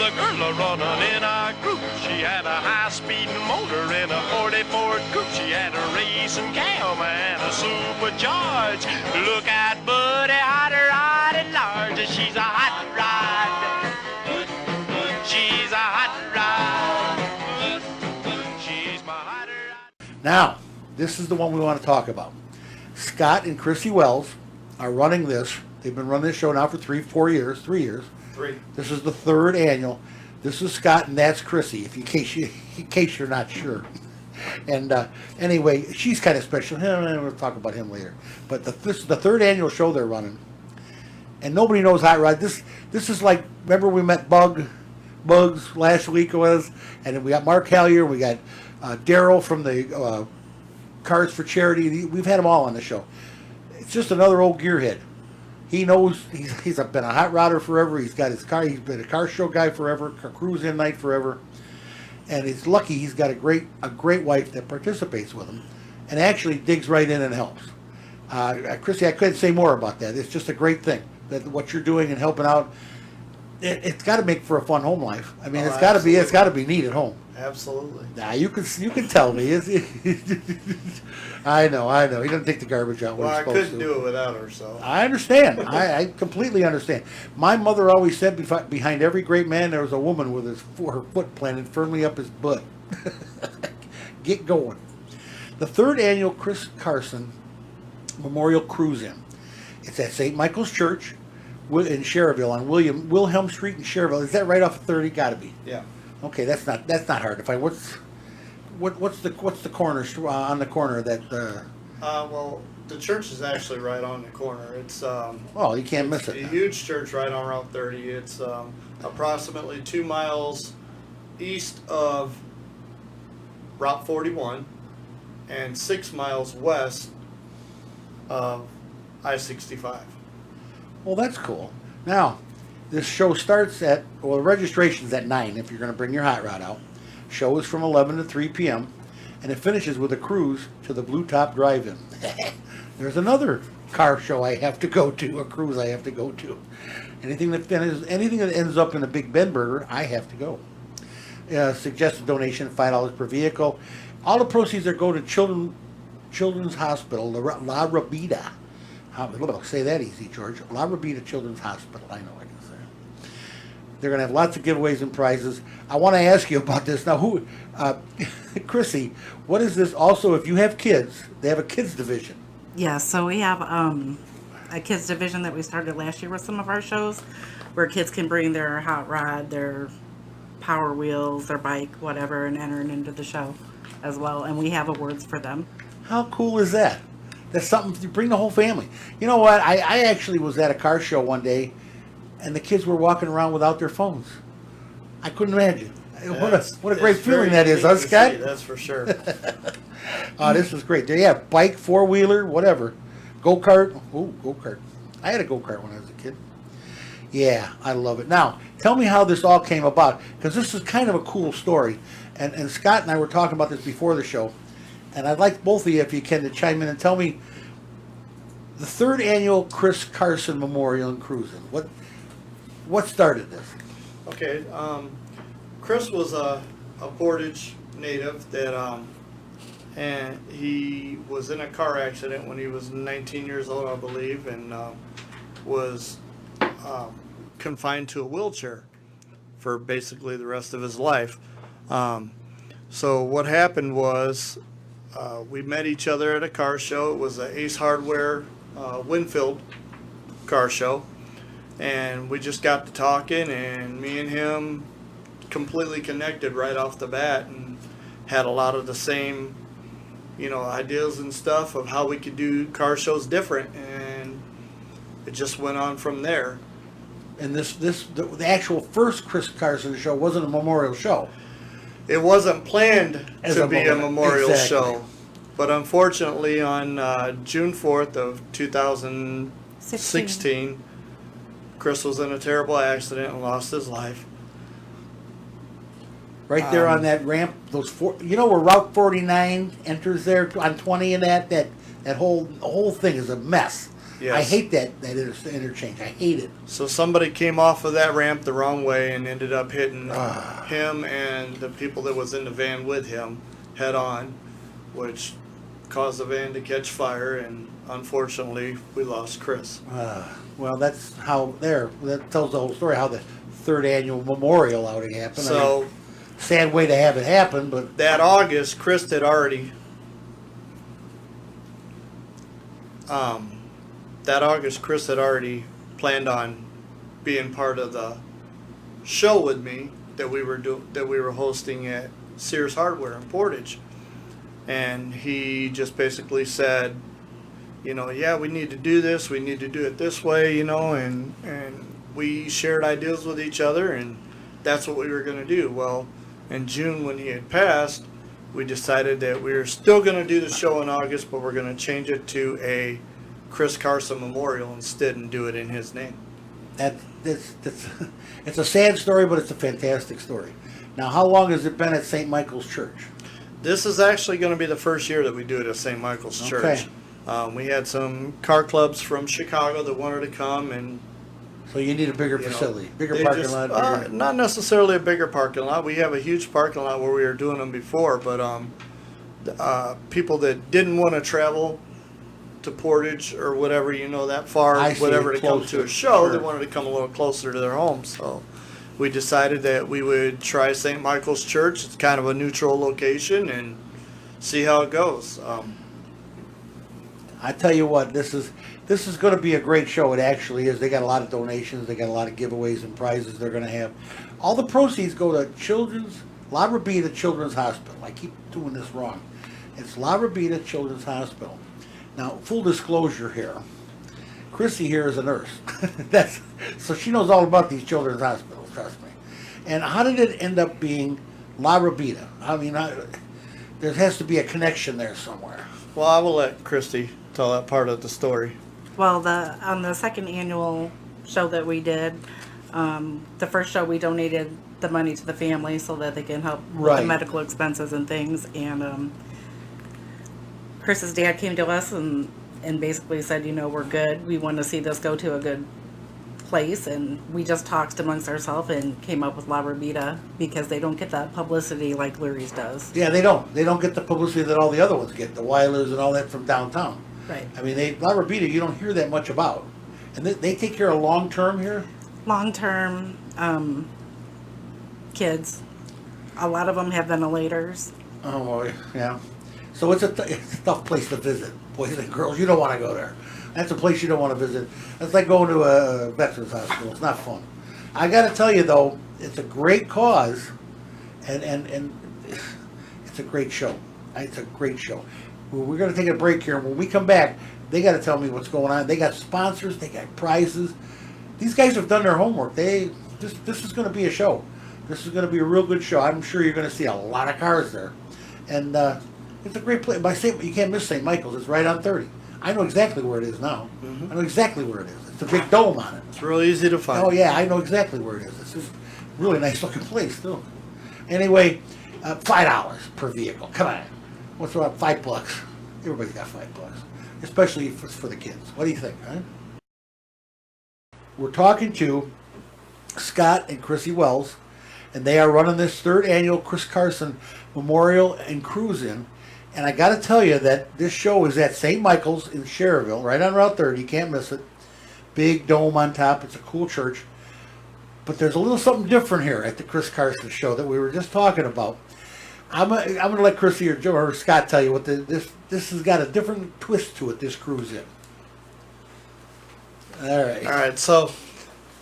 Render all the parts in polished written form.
a girl a-running in a group. She had a high-speed motor in a 40 Ford coupe. She had a racing cam and a supercharged. Look at Buddy, hot rod at large. She's a hot rod. She's a hot rod. She's my hot rod. Now, this is the one we want to talk about. Scott and Chrissy Wells are running this. They've been running this show now for 3 years. This is the third annual. This is Scott and that's Chrissy, in case you're not sure. And anyway, she's kind of special. We'll talk about him later. But this is the third annual show they're running. And nobody knows Hot Rod. This is like, remember we met Bugs last week it was, and then we got Mark Hallier, we got Daryl from the Cars for Charity. We've had them all on the show. It's just another old gearhead. He knows he's been a hot rodder forever. He's got his car. He's been a car show guy forever, a cruise in night forever, and he's lucky he's got a great wife that participates with him, and actually digs right in and helps. Chrissy, I couldn't say more about that. It's just a great thing that what you're doing and helping out. It's got to make for a fun home life. I mean, it's got to be neat at home. Absolutely. Nah, you can tell me. I know. He doesn't take the garbage out when he's supposed to. Well, I couldn't do it without her, so. I understand. I completely understand. My mother always said behind every great man there was a woman with her foot planted firmly up his butt. Get going. The third annual Chris Carson Memorial Cruise-In. It's at St. Michael's Church in Cherville on Wilhelm Street in Cherville. Is that right off of 30? Got to be. Yeah. Okay, that's not hard to find. What's the corner on the corner that? Well, the church is actually right on the corner. It's you can't miss it. A huge church right on Route 30. It's approximately 2 miles east of Route 41 and 6 miles west of I-65. Well, that's cool. Now, this show starts the registration's at 9 if you're going to bring your hot rod out. Show is from 11 to 3 p.m. and it finishes with a cruise to the Blue Top Drive-In. There's another car show I have to go to, a cruise I have to go to. Anything that ends up in a Big Ben burger, I have to go. Suggested donation $5 per vehicle. All the proceeds are go to Children's Hospital, La Rabida. Say that easy, George. La Rabida Children's Hospital. I know I can say. They're going to have lots of giveaways and prizes. I want to ask you about this now. Chrissy, what is this? Also, if you have kids, they have a kids division. Yeah, so we have a kids division that we started last year with some of our shows, where kids can bring their hot rod, their Power Wheels, their bike, whatever, and enter it into the show as well. And we have awards for them. How cool is that? That's something you bring the whole family. You know what? I actually was at a car show one day, and the kids were walking around without their phones. I couldn't imagine. What a great feeling that is, huh, Scott? That's for sure. This is great. Yeah, bike, four-wheeler, whatever. Go-kart. Ooh, go-kart. I had a go-kart when I was a kid. Yeah, I love it. Now, tell me how this all came about, because this is kind of a cool story. And Scott and I were talking about this before the show, and I'd like both of you, if you can, to chime in and tell me the third annual Chris Carson Memorial and Cruising. What started this? Okay, Chris was a Portage native that, and he was in a car accident when he was 19 years old, I believe, and was confined to a wheelchair for basically the rest of his life. So what happened was we met each other at a car show. It was a Ace Hardware Winfield car show, and we just got to talking, and me and him completely connected right off the bat and had a lot of the same, ideas and stuff of how we could do car shows different, and it just went on from there. And the actual first Chris Carson show wasn't a memorial show. It wasn't planned to be a memorial exactly. show, but unfortunately on June 4th of 2016, Chris was in a terrible accident and lost his life. Right there on that ramp, where Route 49 enters there on 20 and that whole thing is a mess. Yes. I hate that interchange. I hate it. So somebody came off of that ramp the wrong way and ended up hitting him and the people that was in the van with him head on, which caused the van to catch fire, and unfortunately we lost Chris. Well, that's how that tells the whole story, how the third annual memorial outing happened. So I mean, sad way to have it happen, but that August, Chris had already planned on being part of the show with me that we were hosting at Sears Hardware in Portage, and he just basically said, yeah, we need to do this, we need to do it this way, and we shared ideas with each other, and that's what we were going to do. Well, in June, when he had passed, we decided that we were still going to do the show in August, but we're going to change it to a Chris Carson Memorial instead and do it in his name. It's a sad story, but it's a fantastic story. Now, how long has it been at St. Michael's Church? This is actually going to be the first year that we do it at St. Michael's Church. We had some car clubs from Chicago that wanted to come, and so you need a bigger facility, bigger parking lot. Not necessarily a bigger parking lot. We have a huge parking lot where we were doing them before, but people that didn't want to travel to Portage or whatever, that far, whatever, to come to a show, They wanted to come a little closer to their home. So we decided that we would try St. Michael's Church. It's kind of a neutral location, and see how it goes. I tell you what, this is going to be a great show. It actually is. They got a lot of donations. They got a lot of giveaways and prizes they're going to have. All the proceeds go to La Rabida Children's Hospital. I keep doing this wrong. It's La Rabida Children's Hospital. Now, full disclosure here. Chrissy here is a nurse. So she knows all about these children's hospitals, trust me. And how did it end up being La Rabida? I mean, there has to be a connection there somewhere. Well, I will let Christy tell that part of the story. Well, on the second annual show that we did, the first show we donated the money to the family so that they can help with the medical expenses and things. And Chris's dad came to us and basically said, we're good. We want to see this go to a good place. And we just talked amongst ourselves and came up with La Rabida because they don't get that publicity like Lurie's does. Yeah, they don't. They don't get the publicity that all the other ones get, the Weilers and all that from downtown. Right. I mean, La Rabida, you don't hear that much about. And they take care of long-term here? Long-term kids. A lot of them have ventilators. Oh, boy, yeah. So it's a tough place to visit, boys and girls. You don't want to go there. That's a place you don't want to visit. It's like going to a veterans hospital. It's not fun. I got to tell you, though, it's a great cause, and it's a great show. It's a great show. We're going to take a break here. When we come back, they got to tell me what's going on. They got sponsors. They got prizes. These guys have done their homework. This is going to be a show. This is going to be a real good show. I'm sure you're going to see a lot of cars there. And it's a great place. You can't miss St. Michael's. It's right on 30. I know exactly where it is now. Mm-hmm. I know exactly where it is. It's a big dome on it. It's real easy to find. Oh, yeah. I know exactly where it is. It's just a really nice looking place, too. Anyway, $5 per vehicle. Come on. What's about $5? Everybody's got $5. Especially for the kids. What do you think, huh? We're talking to Scott and Chrissy Wells, and they are running this third annual Chris Carson Memorial and Cruise-In. And I got to tell you that this show is at St. Michael's in Cherryville, right on Route 30. You can't miss it. Big dome on top. It's a cool church. But there's a little something different here at the Chris Carson show that we were just talking about. I'm going to let Chrissy or Joe or Scott tell you what this has got a different twist to it, this Cruise-In. All right. So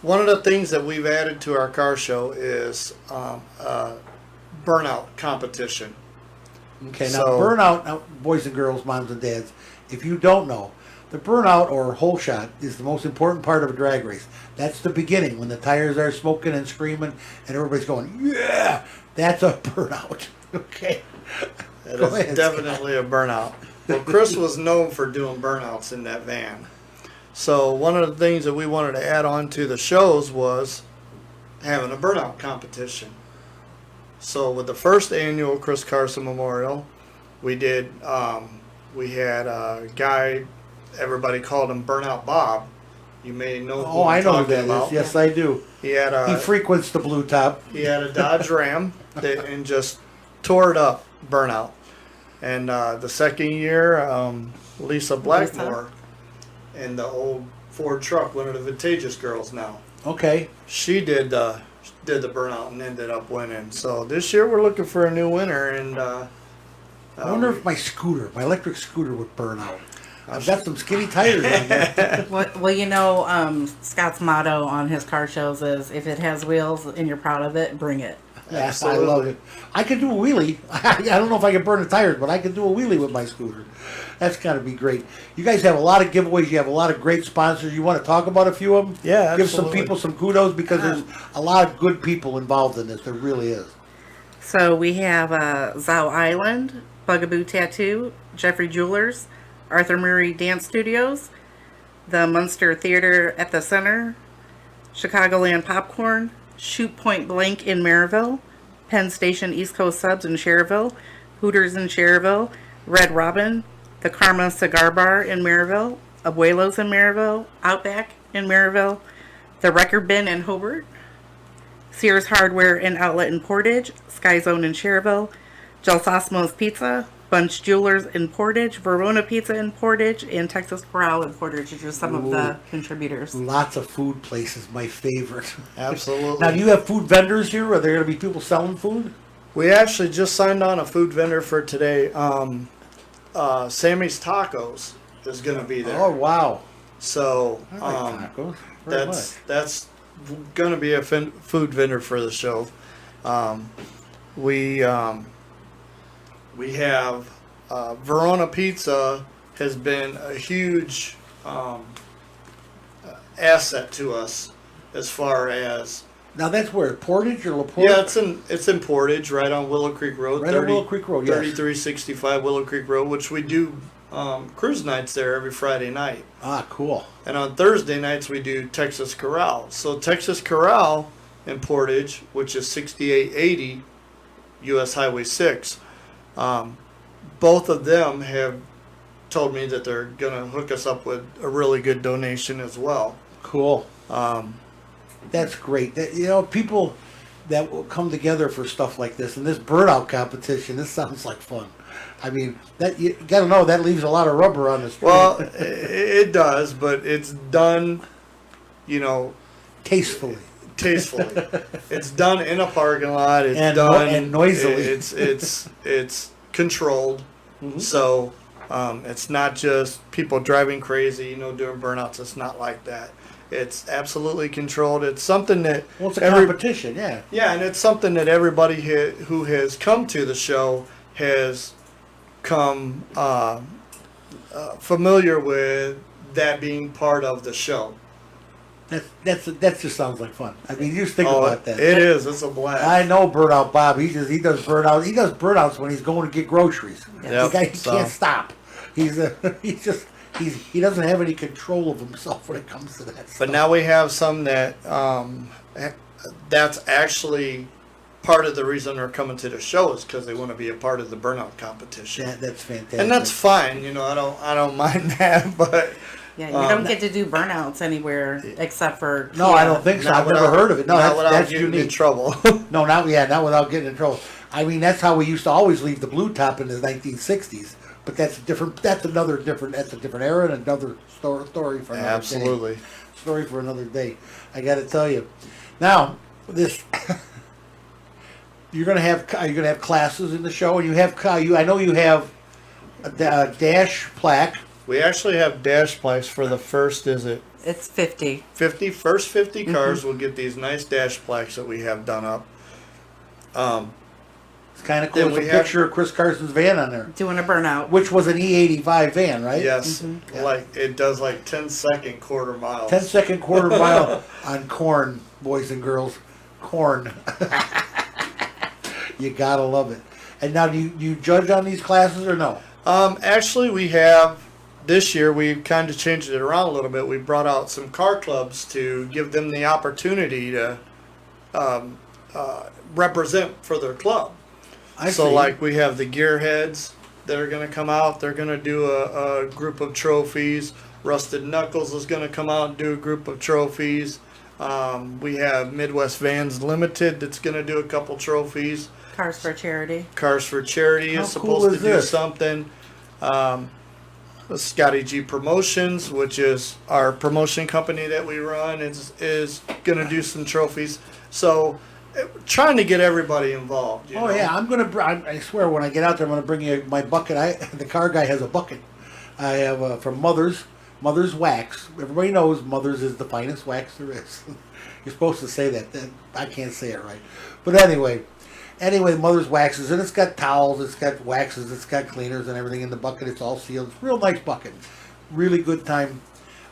one of the things that we've added to our car show is burnout competition. Okay, now burnout, boys and girls, moms and dads, if you don't know, the burnout or hole shot is the most important part of a drag race. That's the beginning, when the tires are smoking and screaming and everybody's going, yeah, that's a burnout. Okay. It is definitely a burnout. Well, Chris was known for doing burnouts in that van. So one of the things that we wanted to add on to the shows was having a burnout competition. So with the first annual Chris Carson Memorial, we had a guy everybody called him Burnout Bob. You may know who Oh, I'm I know who talking that about. is. Yes, I do. He had He a frequents the Blue Top. Dodge Ram and just tore it up, Burnout. And the second year, Lisa Blackmore in the old Ford truck, one of the Vintageous girls now. Okay. She did the Burnout and ended up winning. So this year we're looking for a new winner, and I wonder if my electric scooter would burn out. I've got some skinny tires on there. Well, Scott's motto on his car shows is, if it has wheels and you're proud of it, bring it. Yes, I love it. I can do a wheelie. I don't know if I can burn the tires, but I can do a wheelie with my scooter. That's got to be great. You guys have a lot of giveaways. You have a lot of great sponsors. You want to talk about a few of them? Yeah, Give some absolutely. people some kudos, because there's a lot of good people involved in this. There really is. So we have Zao Island, Bugaboo Tattoo, Jeffrey Jewelers, Arthur Murray Dance Studios, the Munster Theater at the Center, Chicagoland Popcorn, Shoot Point Blank in Maryville, Penn Station East Coast Subs in Cherville, Hooters in Cherville, Red Robin, the Karma Cigar Bar in Maryville, Abuelos in Maryville, Outback in Maryville, the Record Bin in Hobart, Sears Hardware and Outlet in Portage, Sky Zone in Cherville, Gelsosmo's Pizza, Bunch Jewelers in Portage, Verona Pizza in Portage, and Texas Corral in Portage are just some of the contributors. Lots of food places, my favorite. Absolutely. Now, do you have food vendors here? Are there going to be people selling food? We actually just signed on a food vendor for today. Sammy's Tacos is going to be there. Oh, wow. So I like tacos. Very much. that's going to be a food vendor for the show. We have Verona Pizza has been a huge asset to us as far as. Now, that's where? Portage or LaPorte? Yeah, it's in Portage, right on Willow Creek Road. Right on Willow Creek Road, yes. 3365 Willow Creek Road, which we do cruise nights there every Friday night. Ah, cool. And on Thursday nights we do Texas Corral. So Texas Corral in Portage, which is 6880 US Highway 6, both of them have told me that they're going to hook us up with a really good donation as well. Cool. That's great. People that will come together for stuff like this, and this burnout competition, this sounds like fun. I mean, that you got to know that leaves a lot of rubber on the street. Well, it does, but it's done, Tastefully. It's done in a parking lot. It's And done and noisily. It's controlled. Mhm. So it's not just people driving crazy, doing burnouts. It's not like that. It's absolutely controlled. It's something that Well, it's a competition, yeah. yeah, and it's something that everybody who has come to the show has come familiar with that being part of the show. That just sounds like fun. I mean, you just think about that. It is. It's a blast. I know Burnout Bob. He does burnout. He does burnouts when he's going to get groceries. Yep, The guy so. can't stop. He doesn't have any control of himself when it comes to that stuff. But now we have some that that's actually part of the reason they're coming to the show is because they want to be a part of the burnout competition. That's fantastic. And that's fine. I don't mind that, but Yeah, you don't get to do burnouts anywhere except for No, I don't think so. I've never heard of it. No, not without that's getting in unique. trouble. No, not without getting in trouble. I mean, that's how we used to always leave the Blue Top in the 1960s. But that's different. That's a different era and another story for another Absolutely. day. Story for another day. I got to tell you. Now, this you're gonna have classes in the show, and I know you have a dash plaque. We actually have dash plaques for the first, is it it's 50. 50? First 50 cars will get these nice dash plaques that we have done up. It's kind of cool. Then There's a we have- picture of Chris Carson's van on there, Doing a burnout. which was an E85 van, right? Yes, Yeah. like it does like 10-second quarter miles. 10-second quarter mile on corn, boys and girls. Corn. You gotta love it. And now, do you judge on these classes or no? Actually, we have this year. We've kind of changed it around a little bit. We brought out some car clubs to give them the opportunity to represent for their club. I So, see. like we have the Gearheads, that are going to come out. They're going to do a group of trophies. Rusted Knuckles is going to come out and do a group of trophies. We have Midwest Vans Limited that's going to do a couple trophies. Cars for Charity. Cars for Charity How is cool supposed is to do this? something. Scotty G Promotions, which is our promotion company that we run, is going to do some trophies. So, trying to get everybody involved. You know? Yeah, I swear when I get out there, I'm gonna bring you my bucket. The car guy has a bucket. I have from Mother's Wax. Everybody knows Mother's is the finest wax there is. You're supposed to say that. I can't say it right. But anyway, Mother's Waxes, and it's got towels, it's got waxes, it's got cleaners and everything in the bucket. It's all sealed. It's a real nice bucket. Really good time.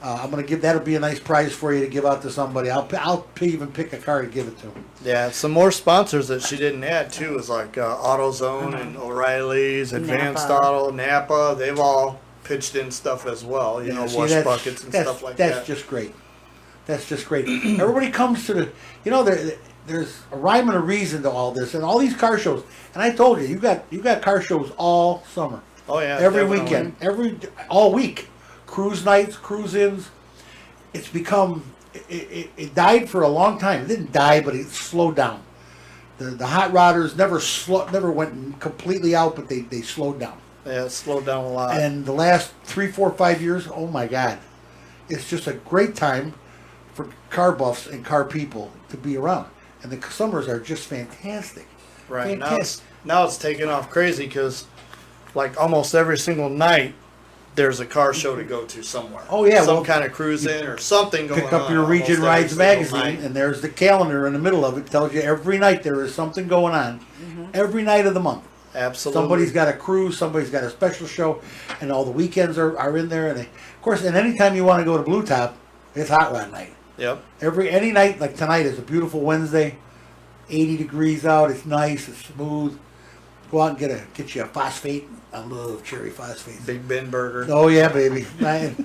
I'm gonna that'll be a nice prize for you to give out to somebody. I'll even pick a car to give it to. Yeah, some more sponsors that she didn't add too is like AutoZone and O'Reilly's, Advanced Napa. Auto, Napa. They've all pitched in stuff as well. You know, see, wash that's- buckets and stuff like That's that. just great. That's just great. Everybody comes to there's a rhyme and a reason to all this, and all these car shows. And I told you, you got car shows all summer. Oh yeah, Every definitely. weekend, all week. Cruise nights, cruise-ins. It's become, it died for a long time. It didn't die, but it slowed down. The hot rodders never went completely out, but they slowed down. Yeah, it slowed down a lot. And the last 3, 4, 5 years, oh my God, it's just a great time for car buffs and car people to be around. And the summers are just fantastic. Right Fantastic. now it's taking off crazy because like almost every single night there's a car show to go to somewhere. Oh, yeah, some well, kind of cruise in or something going on. Pick up your almost Region every Rides single magazine, night. and there's the calendar in the middle of it. Tells you every night there is something going on. Every night of the month. Absolutely. Somebody's got a cruise, somebody's got a special show, and all the weekends are in there. And of course, and anytime you want to go to Blue Top, it's hot rod night. Yep. Any night, like tonight is a beautiful Wednesday, 80 degrees out. It's nice, it's smooth. Go out and get you a phosphate. I love cherry phosphate. Big Ben Burger. Oh yeah, baby.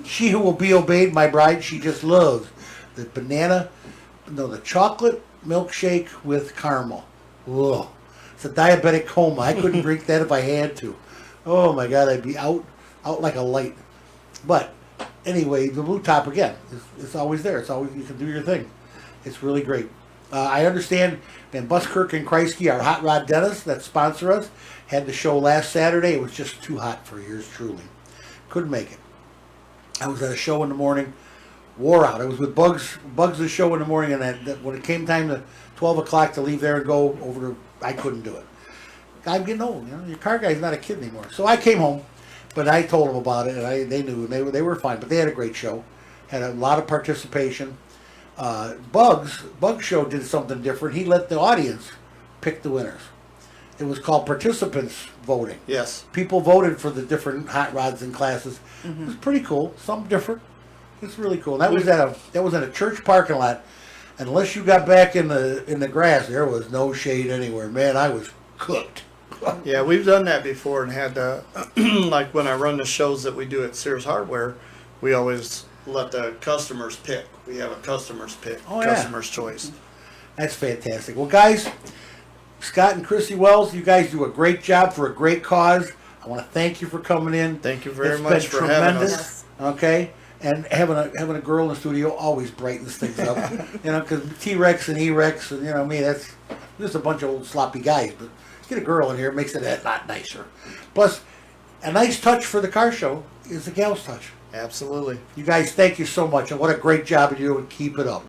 She who will be obeyed, my bride. She just loves the the chocolate milkshake with caramel. Whoa, it's a diabetic coma. I couldn't drink that if I had to. Oh my God, I'd be out like a light. But anyway, the Blue Top again. It's always there. It's always, you can do your thing. It's really great. I understand Van Buskirk and Kreisky, our hot rod dentists that sponsor us, had the show last Saturday. It was just too hot for yours truly. Couldn't make it. I was at a show in the morning, wore out. I was with Bugs the show in the morning, and that when it came time to 12 o'clock to leave there and go over to, I couldn't do it. I'm getting old, your car guy's not a kid anymore. So I came home, but I told them about it, and they knew, and they were fine. But they had a great show, had a lot of participation. Bugs Show did something different. He let the audience pick the winners. It was called participants voting. Yes. People voted for the different hot rods and classes. It was pretty cool. Something different. It's really cool. That was in a church parking lot. Unless you got back in the grass, there was no shade anywhere. Man, I was cooked. Yeah, we've done that before and had like when I run the shows that we do at Sears Hardware, we always let the customers pick. We have a customer's pick, Oh, yeah. customer's choice. That's fantastic. Well, guys, Scott and Chrissy Wells, you guys do a great job for a great cause. I want to thank you for coming in. Thank you very It's much been for having tremendous. us. Okay, and having a girl in the studio always brightens things up. Because T-Rex and E-Rex and me, that's just a bunch of old sloppy guys. But get a girl in here, makes it a lot nicer. Plus, a nice touch for the car show is the gal's touch. Absolutely. You guys, thank you so much, and what a great job you do, and keep it up.